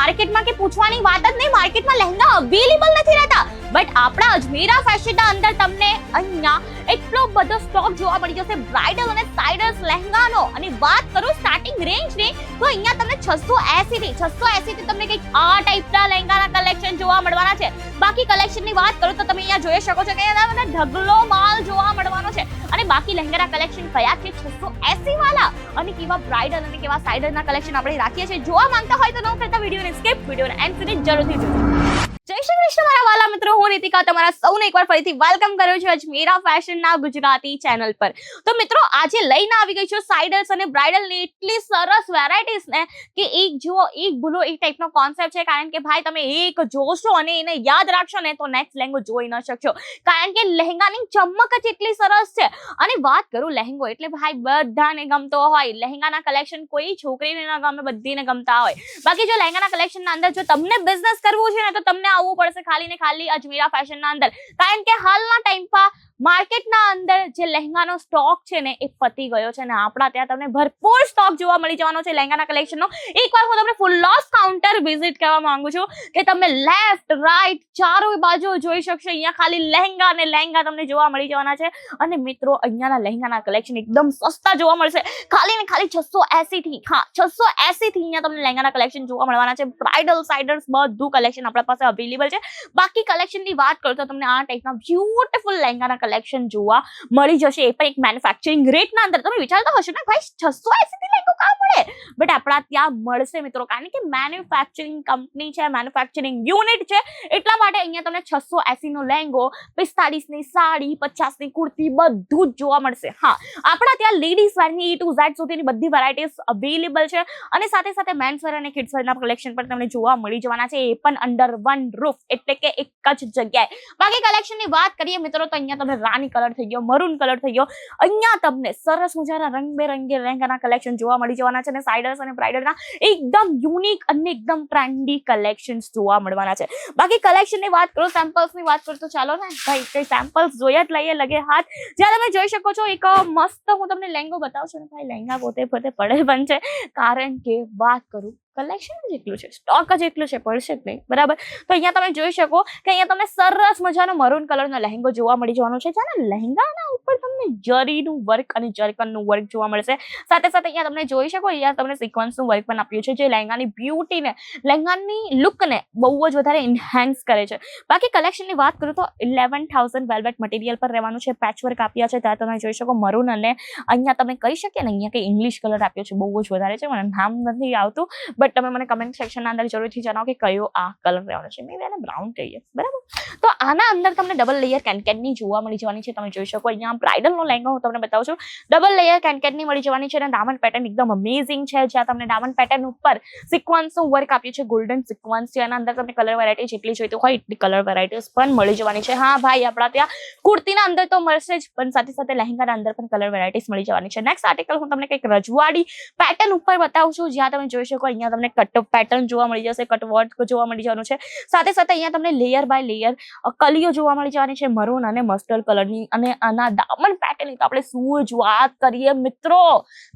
માર્કેટમાં કે પૂછવાની વાત જ નહીં, માર્કેટમાં લહેંગા અવેલેબલ નથી રહેતા, બટ આપણા અજમેરા ફેશનના અંદર તમને અહીંયા એટલો બધો સ્ટોક જોવા મળી જશે બ્રાઇડલ અને સાઇડર્સ લહેંગાનો. અને વાત કરું સ્ટાર્ટિંગ રેન્જની, તો અહીંયા તમને 680 થી તમને કંઈક આ ટાઈપના લહેંગાના કલેક્શન જોવા મળવાના છે. બાકી કલેક્શનની વાત કરું તો તમે અહીંયા જોઈ શકો છો કે અહીંયા તમને ઢગલો માલ જોવા મળવાનો છે. અને બાકી લહેંગાના કલેક્શન કયા છે 680 વાળા, અને કેવા બ્રાઇડલ અને કેવા સાઇડરના કલેક્શન આપણે રાખીએ છીએ. જોવા માંગતા હોય તો ન કરતા વિડીયોને સ્કીપ, વિડીયોને એન્ડ સુધી જરૂરથી જોજો. જય શ્રી કૃષ્ણ મારા વાલા મિત્રો, હું રીતિકા તમારા સૌને એકવાર ફરીથી વેલકમ કરું છું અજમેરા ફેશનના ગુજરાતી ચેનલ પર. તો મિત્રો આજે લઈને આવી ગઈ છું સાઇડર્સ અને બ્રાઇડલની એટલી સરસ વેરાયટીઝ ને કે એક જુઓ એક ભૂલો એક ટાઈપનો કોન્સેપ્ટ છે. કારણ કે ભાઈ તમે એક જોશો અને એને યાદ રાખશો ને તો નેક્સ્ટ લહેંગો જોઈ ન શકશો, કારણ કે લહેંગાની ચમક જ એટલી સરસ છે. અને વાત કરું લહેંગો એટલે ભાઈ બધાને ગમતો હોય, લહેંગાના કલેક્શન કોઈ છોકરીને ન ગમે, બધીને ગમતા હોય. બાકી જો લહેંગાના કલેક્શનના અંદર જો તમને બિઝનેસ કરવું છે ને તો તમને આવવું પડશે ખાલી ને ખાલી અજમેરા ફેશનના અંદર. કારણ કે હાલના ટાઈમ પર માર્કેટના અંદર જે લહેંગાનો સ્ટોક છે ને એ પતી ગયો છે, ને આપણા ત્યાં તમને ભરપૂર સ્ટોક જોવા મળી જવાનો છે લહેંગાના કલેક્શનનો. એકવાર હું તમને ફૂલ લોસ કાઉન્ટર વિઝિટ કરવા માંગુ છું કે તમે લેફ્ટ રાઈટ ચારો બાજુ જોઈ શકશો. અહીંયા ખાલી લહેંગા અને લહેંગા તમને જોવા મળી જવાના છે. અને મિત્રો અહીંયાના લહેંગાના કલેક્શન એકદમ સસ્તા જોવા મળશે, ખાલી ને ખાલી 680 થી. હા, 680 થી અહીંયા તમને લહેંગાના કલેક્શન જોવા મળવાના છે. બ્રાઇડલ સાઇડર્સ બધું કલેક્શન આપણા પાસે અવેલેબલ છે. બાકી કલેક્શનની વાત કરું તો તમને આ ટાઈપના બ્યુટીફુલ લહેંગાના કલેક્શન જોવા મળી જશે, એ પણ એક મેન્યુફેક્ચરિંગ રેટના અંદર. તમે વિચારતા હશો ને ભાઈ 680 થી લહેંગો કાં મળે, બટ આપણા ત્યાં મળશે મિત્રો, કારણ કે મેન્યુફેક્ચરિંગ કંપની છે, મેન્યુફેક્ચરિંગ યુનિટ છે, એટલા માટે અહીંયા તમને 680 નો લહેંગો, 45 ની સાડી, 50 ની કુર્તી બધું જ જોવા મળશે. હા, આપણા ત્યાં લેડીઝ વેરની A to Z સુધીની બધી વેરાયટીઝ અવેલેબલ છે. અને સાથે સાથે મેન્સ વેર અને કિડ્સ વેરના કલેક્શન પણ તમને જોવા મળી જવાના છે, એ પણ અંડર વન રૂફ, એટલે કે એક જ જગ્યાએ. બાકી કલેક્શનની વાત કરીએ મિત્રો તો અહીંયા તમને રાની કલર થઈ ગયો, મરૂન કલર થઈ ગયો, અહીંયા તમને સરસ મજાના રંગબેરંગી લહેંગાના કલેક્શન જોવા મળી જવાના છે. અને સાઇડર્સ અને બ્રાઇડલના એકદમ યુનિક અને એકદમ ટ્રેન્ડી કલેક્શન્સ જોવા મળવાના છે. બાકી કલેક્શનની વાત કરો, સેમ્પલ્સની વાત કરો તો ચાલો ને ભાઈ કઈ સેમ્પલ્સ જોયા જ લઈએ લગે હાથ. જ્યાં તમે જોઈ શકો છો એક મસ્ત હું તમને લહેંગો બતાવું છું ને ભાઈ, લહેંગા પોતે પડે પણ છે, કારણ કે વાત કરું કલેક્શન જ એટલું છે, સ્ટોક જ એટલું છે, પડશે જ નહીં, બરાબર. તો અહીંયા તમે જોઈ શકો કે અહીંયા તમને સરસ મજાનો મરૂન કલરનો લહેંગો જોવા મળી જવાનો છે, જેના લહેંગાના ઉપર તમને જરીનું વર્ક અને જરકનનું વર્ક જોવા મળશે. સાથે સાથે અહીંયા તમને જોઈ શકો અહીંયા તમને સિક્વન્સનું વર્ક પણ આપ્યું છે, જે લહેંગાની બ્યુટીને, લહેંગાની લુકને બહુ જ વધારે એન્હાન્સ કરે છે. બાકી કલેક્શનની વાત કરું તો 11,000 વેલ્વેટ મટીરિયલ પર રહેવાનું છે, પેચવર્ક આપ્યા છે, ત્યાં તમે જોઈ શકો મરૂન, અને અહીંયા તમે કહી શકીએ ને અહીંયા કંઈ ઇંગ્લિશ કલર આપ્યો છે, બહુ જ વધારે છે, મને નામ નથી આવતું, બટ તમે મને કમેન્ટ સેક્શનના અંદર જરૂરથી જણાવો કે કયો આ કલર રહેવાનો છે. મેં એને બ્રાઉન કહીએ, બરાબર. તો આના અંદર તમને ડબલ લેયર કેનકેનની જોવા મળી જવાની છે. તમે જોઈ શકો અહીંયા બ્રાઇડલનો લહેંગો હું તમને બતાવું છું, ડબલ લેયર કેનકેનની મળી જવાની છે. અને ડાયમંડ પેટર્ન એકદમ અમેઝિંગ છે, જ્યાં તમને ડાયમંડ પેટર્ન ઉપર સિક્વન્સનું વર્ક આપ્યું છે, ગોલ્ડન સિક્વન્સ છે. આના અંદર તમને કલર વેરાયટી જેટલી જોઈતી હોય એટલી કલર વેરાયટીઝ પણ મળી જવાની છે. હા ભાઈ, આપણા ત્યાં કુર્તીના અંદર તો મળશે જ, પણ સાથે સાથે લહેંગાના અંદર પણ કલર વેરાયટીઝ મળી જવાની છે. નેક્સ્ટ આર્ટિકલ હું તમને કંઈક રજવાડી પેટર્ન ઉપર બતાવું છું, જ્યાં તમે જોઈ શકો અહીંયા તમને કટ પેટર્ન જોવા મળી જશે, કટ વર્ક જોવા મળી જવાનું છે. સાથે સાથે અહીંયા તમને લેયર બાય લેયર કલીઓ જોવા મળી જવાની છે, મરૂન અને મસ્ટર્ડ કલરની. અને આના ડાયમંડ પેટર્ન તો આપણે શું જ વાત કરીએ મિત્રો,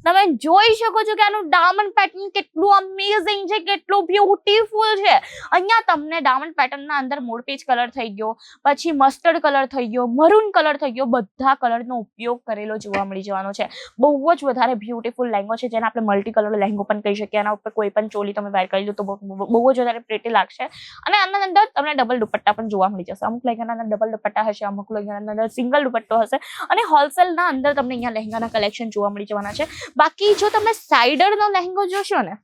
તમે જોઈ શકો છો કે આનું ડાયમંડ પેટર્ન કેટલું અમેઝિંગ છે, કેટલું બ્યુટીફુલ છે. અહીંયા તમને ડાયમંડ પેટર્નના અંદર મોરપીચ કલર થઈ ગયો, પછી મસ્ટર્ડ કલર થઈ ગયો, મરૂન કલર થઈ ગયો, બધા કલરનો ઉપયોગ કરેલો જોવા મળી જવાનો છે. બહુ જ વધારે બ્યુટીફુલ લહેંગો છે, જેને આપણે મલ્ટી કલર લહેંગો પણ કહી શકીએ. આના ઉપર કોઈ પણ ચોલી તમે વેર કરી લો તો બહુ જ વધારે પ્રેટી લાગશે. અને આના અંદર તમને ડબલ દુપટ્ટા પણ જોવા મળી જશે. અમુક લહેંગાના અંદર ડબલ દુપટ્ટા હશે, અમુક લહેંગાના અંદર સિંગલ દુપટ્ટો હશે. અને હોલસેલના અંદર તમને અહીંયા લહેંગાના કલેક્શન જોવા મળી જવાના છે. બાકી જો તમે સાઇડરનો લહેંગો જોશો ને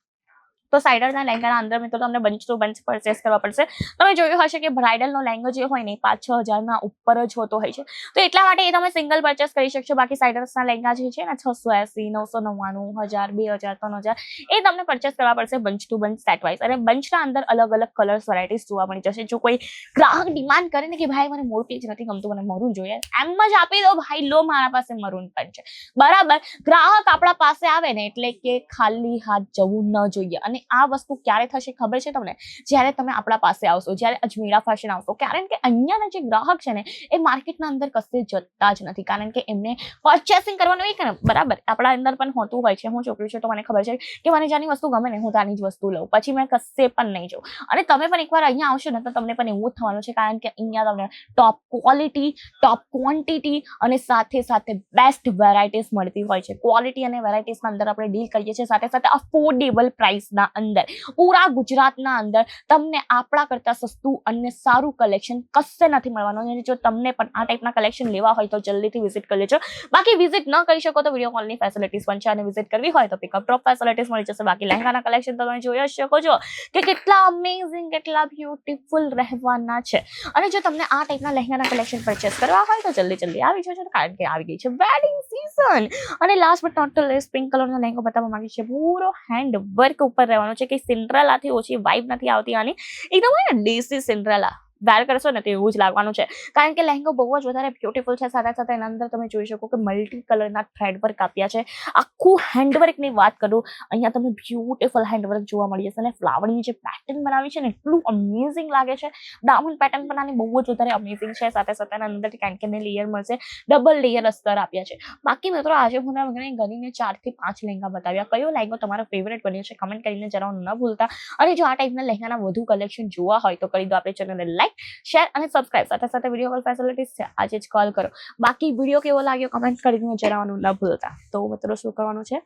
તો સાઇડરના લહેંગાના અંદર મિત્રો તમને બંચ ટુ બંચ પરચેસ કરવા પડશે. તમે જોયું હશે કે બ્રાઇડલનો લહેંગો જે હોય ને 5-6 હજારના ઉપર જ હોતો હોય છે, તો એટલા માટે એ તમે સિંગલ પરચેસ કરી શકશો. બાકી સાઇડર્સના લહેંગા જે છે ને 680, 999, 1000, 2000, 3000 એ તમને પરચેસ કરવા પડશે bunch to bunch set wise. અને બંચના અંદર અલગ અલગ કલર્સ વેરાયટીઝ જોવા મળી જશે. જો કોઈ ગ્રાહક ડિમાન્ડ કરે ને કે ભાઈ મને મોરપીચ નથી ગમતું, મને મરૂન જોઈએ, એમ જ આપી દો ભાઈ, લો મારા પાસે મરૂન પણ છે, બરાબર. ગ્રાહક આપણા પાસે આવે ને એટલે કે ખાલી હાથ જવું ન જોઈએ. અને અને આ વસ્તુ ક્યારે થશે ખબર છે તમને? જ્યારે તમે આપણા પાસે આવશો, જ્યારે અજમેરા ફેશન આવશો, કારણ કે અહીંયાના જે ગ્રાહક છે ને એ માર્કેટના અંદર કશે જતા જ નથી, કારણ કે એમને પરચેસિંગ કરવાનું એક ને બરાબર આપણા અંદર પણ હોતું હોય છે. હું છોકરી છું તો મને ખબર છે કે મને જાની વસ્તુ ગમે ને હું તાની જ વસ્તુ લઉં, પછી મેં કશે પણ નહીં જાઉં. અને તમે પણ એકવાર અહીંયા આવશો ને તો તમને પણ એવું જ થવાનું છે, કારણ કે અહીંયા તમને ટોપ ક્વોલિટી, ટોપ ક્વોન્ટિટી અને સાથે સાથે બેસ્ટ વેરાયટીઝ મળતી હોય છે. ક્વોલિટી અને વેરાયટીઝના અંદર આપણે ડીલ કરીએ છીએ, સાથે સાથે અફોર્ડેબલ પ્રાઇસના અંદર પૂરા ગુજરાતના અંદર તમને આપણા કરતા સસ્તું અને સારું કલેક્શન કશે નથી મળવાનું. અને જો તમને પણ આ ટાઈપના કલેક્શન લેવા હોય તો જલ્દીથી વિઝિટ કરી લેજો. બાકી વિઝિટ ન કરી શકો તો વિડીયો કોલની ફેસિલિટીઝ પણ છે, અને વિઝિટ કરવી હોય તો પિકઅપ ડ્રોપ ફેસિલિટીઝ મળી જશે. બાકી લહેંગાના કલેક્શન તમે જોઈ જ શકો છો કે કેટલા અમેઝિંગ, કેટલા બ્યુટીફુલ રહેવાના છે. અને જો તમને આ ટાઈપના લહેંગાના કલેક્શન પરચેસ કરવા હોય તો જલ્દી આવી જજો, કારણ કે આવી ગઈ છે વેડિંગ સીઝન. અને last but not the least, pink કલરનો લહેંગો બતાવવા માંગી છે. પૂરો હેન્ડ વર્ક ઉપર રહેવાનો છે, કે સિન્ડ્રેલાથી ઓછી વાઇબ નથી આવતી આની. એકદમ દેશી સિન્ડ્રેલા વેર કરશો ને તો એવું જ લાગવાનું છે, કારણ કે લહેંગો બહુ જ વધારે બ્યુટીફુલ છે. સાથે સાથે એના અંદર તમે જોઈ શકો કે મલ્ટી કલરના થ્રેડ વર્ક આપ્યા છે. આખું હેન્ડવર્કની વાત કરું, અહીંયા તમને બ્યુટીફુલ હેન્ડવર્ક જોવા મળી જશે. અને ફ્લાવરની જે પેટર્ન બનાવી છે ને એટલું અમેઝિંગ લાગે છે. ડાયમંડ પેટર્ન પણ આની બહુ જ વધારે અમેઝિંગ છે. સાથે સાથે એના અંદર કેન્કેનની લેયર મળશે, ડબલ લેયર અસ્તર આપ્યા છે. બાકી મિત્રો આજે હું ગણીને 4 થી 5 લહેંગા બતાવ્યા. કયો લહેંગો તમારો ફેવરેટ બન્યો છે કમેન્ટ કરીને જણાવવાનું ન ભૂલતા. અને જો આ ટાઈપના લહેંગાના વધુ કલેક્શન જોવા હોય તો કરી દો આપણે ચેનલને લાઈક, શેર અને સબસ્ક્રાઇબ. સાથે સાથે વિડીયો કોલ ફેસિલિટીઝ છે, આજે જ કોલ કરો. બાકી વિડીયો કેવો લાગ્યો કમેન્ટ કરીને જણાવવાનું ન ભૂલતા. તો મિત્રો શું કરવાનું છે,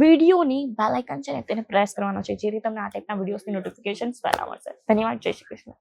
વિડીયોની બેલ આઇકન છે ને તેને પ્રેસ કરવાનો છે, જેથી તમને આ ટાઈપના વિડીયોઝની નોટિફિકેશન પહેલા મળશે. ધન્યવાદ. જય શ્રી કૃષ્ણ.